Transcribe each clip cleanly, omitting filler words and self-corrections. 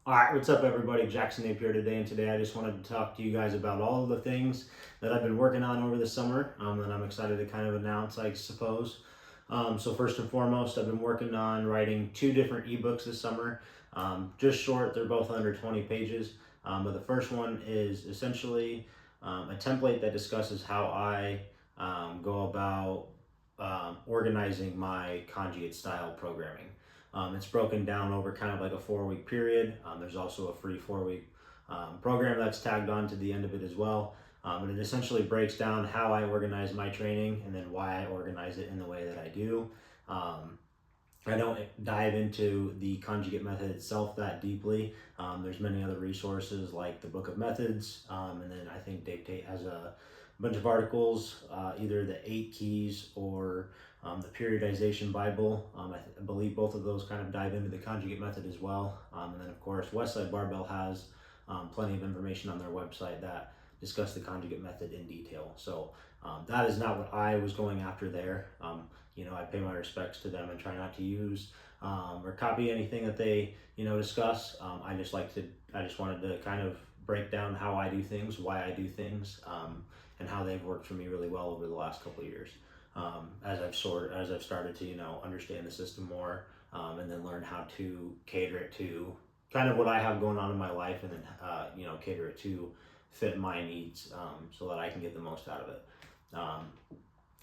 All right, what's up, everybody? Jackson Napier today, and today I just wanted to talk to you guys about all of the things that I've been working on over the summer, and I'm excited to kind of announce, I suppose. So first and foremost, I've been working on writing two different ebooks this summer. Just short, they're both under 20 pages. But the first one is essentially a template that discusses how I go about organizing my conjugate style programming. It's broken down over kind of like a 4 week period. There's also a free 4 week program that's tagged on to the end of it as well. And it essentially breaks down how I organize my training and then why I organize it in the way that I do. I don't dive into the conjugate method itself that deeply. There's many other resources like the Book of Methods, and then I think Dave Tate has a bunch of articles, either the 8 Keys or the Periodization Bible. I believe both of those kind of dive into the conjugate method as well. And then, of course, Westside Barbell has plenty of information on their website that discuss the conjugate method in detail. So that is not what I was going after there. I pay my respects to them and try not to use or copy anything that they, discuss. I just wanted to kind of break down how I do things, why I do things, and how they've worked for me really well over the last couple of years. As I've started to understand the system more, and then learn how to cater it to kind of what I have going on in my life, and then cater it to fit my needs, so that I can get the most out of it.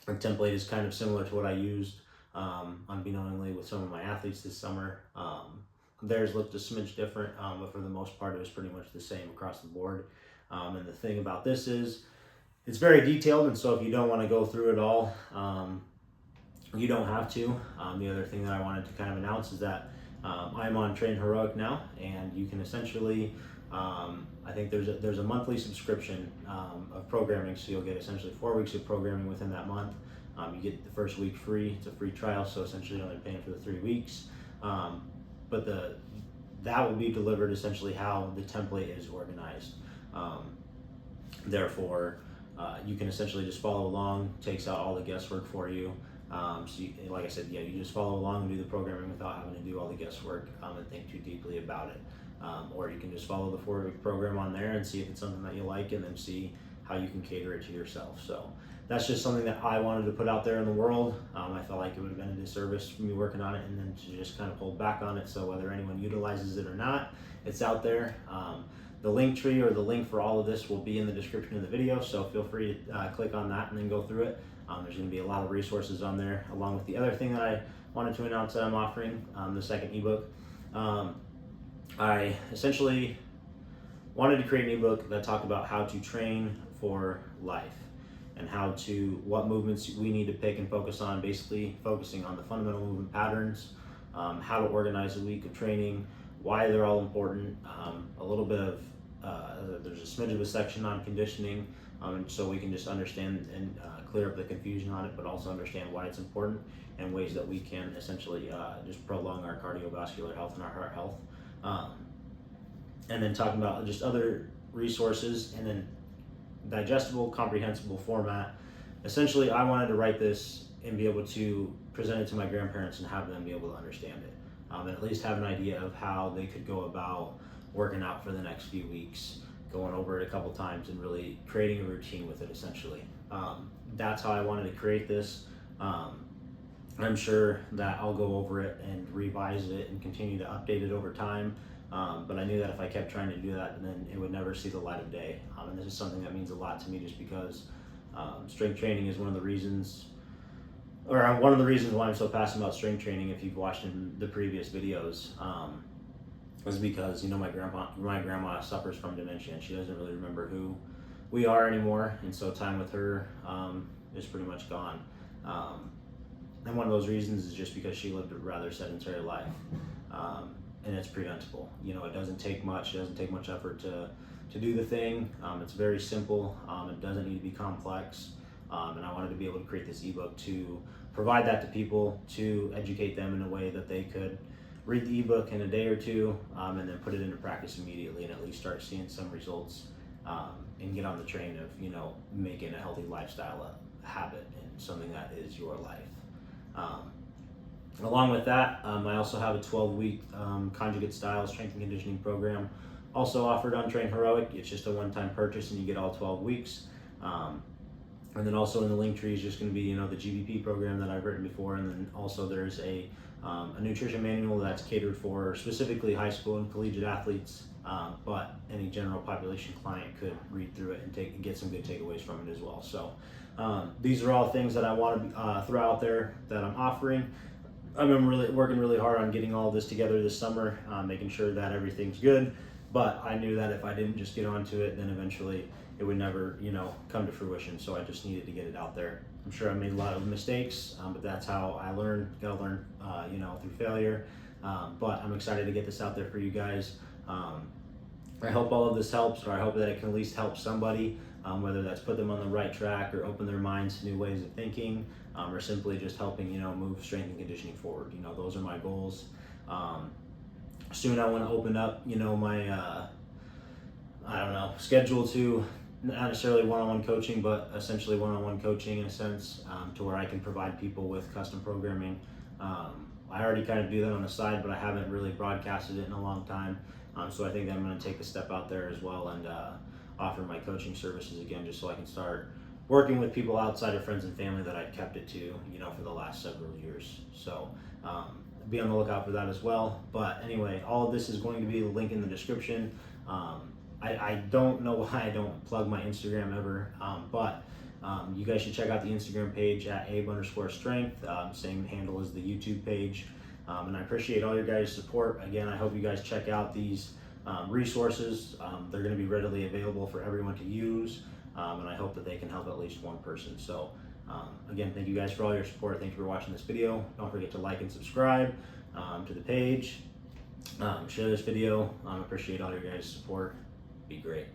The template is kind of similar to what I used unbeknowingly with some of my athletes this summer. Theirs looked a smidge different, but for the most part, it was pretty much the same across the board. And the thing about this is it's very detailed, and so if you don't want to go through it all, you don't have to. The other thing that I wanted to kind of announce is that I'm on Train Heroic now, and you can essentially, I think there's a monthly subscription of programming, so you'll get essentially 4 weeks of programming within that month. You get the first week free. It's a free trial, so essentially you're only paying for the 3 weeks. But that will be delivered essentially how the template is organized. Therefore, you can essentially just follow along. Takes out all the guesswork for you. Like I said, you just follow along and do the programming without having to do all the guesswork and think too deeply about it. Or you can just follow the 4 week program on there and see if it's something that you like, and then see how you can cater it to yourself. So that's just something that I wanted to put out there in the world. I felt like it would have been a disservice for me working on it and then to just kind of hold back on it. So whether anyone utilizes it or not, it's out there. The link tree or the link for all of this will be in the description of the video, so feel free to click on that and then go through it. There's going to be a lot of resources on there, along with the other thing that I wanted to announce that I'm offering, the second ebook. I essentially wanted to create an ebook that talked about how to train for life and what movements we need to pick and focus on, basically focusing on the fundamental movement patterns, how to organize a week of training, why they're all important, a little bit of, there's a smidge of a section on conditioning, so we can just understand and clear up the confusion on it, but also understand why it's important and ways that we can essentially just prolong our cardiovascular health and our heart health. And then talking about just other resources, and then digestible, comprehensible format. Essentially, I wanted to write this and be able to present it to my grandparents and have them be able to understand it, and at least have an idea of how they could go about working out for the next few weeks, going over it a couple times and really creating a routine with it, essentially. That's how I wanted to create this. I'm sure that I'll go over it and revise it and continue to update it over time. But I knew that if I kept trying to do that, then it would never see the light of day. And this is something that means a lot to me, just because strength training is one of the reasons why I'm so passionate about strength training. If you've watched in the previous videos, is because my grandma suffers from dementia, and she doesn't really remember who we are anymore, and so time with her is pretty much gone. And one of those reasons is just because she lived a rather sedentary life, and it's preventable. It doesn't take much. It doesn't take much effort to do the thing. It's very simple. It doesn't need to be complex. And I wanted to be able to create this ebook to provide that to people, to educate them in a way that they could read the ebook in a day or two, and then put it into practice immediately, and at least start seeing some results, and get on the train of making a healthy lifestyle a habit and something that is your life. Along with that, I also have a 12-week conjugate style strength and conditioning program, also offered on Train Heroic. It's just a one-time purchase, and you get all 12 weeks. And then also in the link tree is just going to be, the GBP program that I've written before, and then also there's a nutrition manual that's catered for specifically high school and collegiate athletes, but any general population client could read through it and get some good takeaways from it as well. So these are all things that I want to throw out there that I'm offering. I've been working really hard on getting all of this together this summer, making sure that everything's good. But I knew that if I didn't just get onto it, then eventually it would never, come to fruition. So I just needed to get it out there. I'm sure I made a lot of mistakes, but that's how I learn. Got to learn, through failure. But I'm excited to get this out there for you guys. I hope all of this helps, or I hope that it can at least help somebody, whether that's put them on the right track or open their minds to new ways of thinking, or simply just helping, move strength and conditioning forward. Those are my goals. Soon I want to open up, my, schedule to not necessarily one-on-one coaching, but essentially one-on-one coaching in a sense, to where I can provide people with custom programming. I already kind of do that on the side, but I haven't really broadcasted it in a long time. So I think that I'm going to take the step out there as well and offer my coaching services again, just so I can start working with people outside of friends and family that I've kept it to, for the last several years. So be on the lookout for that as well. But anyway, all of this is going to be the link in the description. I don't know why I don't plug my Instagram ever, but you guys should check out the Instagram page at Abe_strength, same handle as the YouTube page. And I appreciate all your guys' support. Again, I hope you guys check out these resources. They're going to be readily available for everyone to use, and I hope that they can help at least one person. So again, thank you guys for all your support. Thank you for watching this video. Don't forget to like and subscribe to the page. Share this video. Appreciate all your guys' support. Be great.